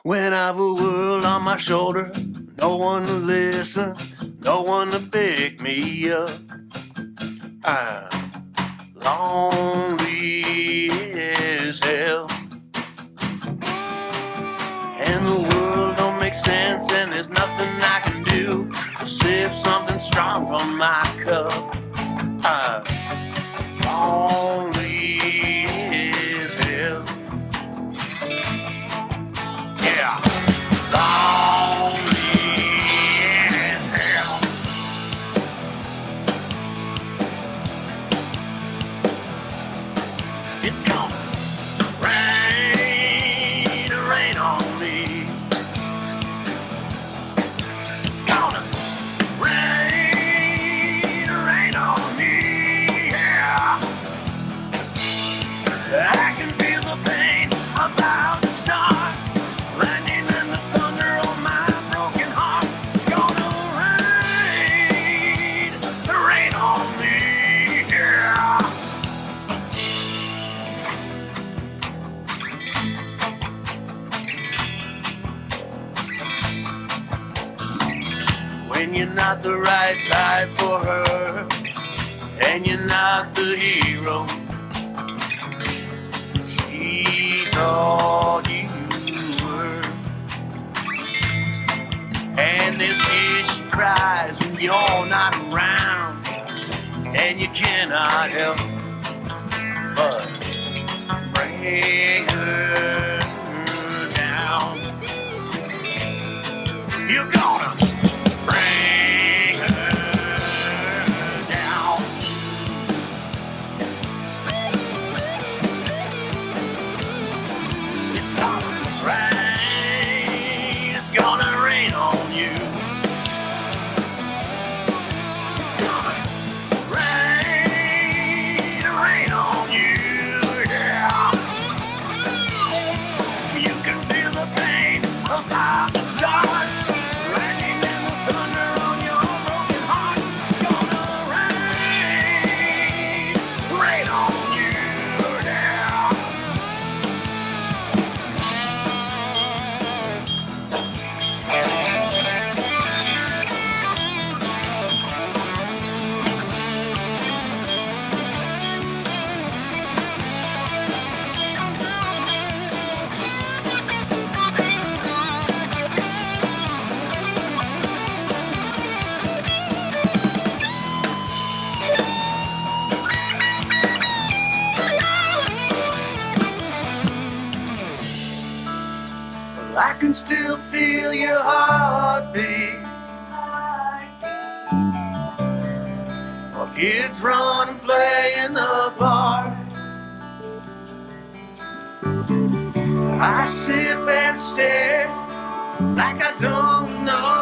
When I've a world on my shoulder, no one to listen, no one to pick me up. I'm lonely as hell, and the world don't make sense, and there's nothing I can do to sip something strong from my cup. I'm lonely as hell. Yeah, lonely as hell. It's gonna rain on me. It's gonna rain on me. Yeah, I can feel the pain about to start. Lightning and the thunder on my broken heart. It's gonna rain on me. Yeah. When you're not the right type for her, and you're not the hero she thought you were, and there's tears she cries when you're not around, and you cannot help but bring her down. You're gonna bring her down. It's gonna rain on you. It's gonna rain on you. Yeah. You can feel the pain about to start. Lightning and the thunder on your broken heart. It's gonna rain on you. Yeah. Well, I can still feel your heartbeat. While kids run and play in the park, I sit and stare like I don't know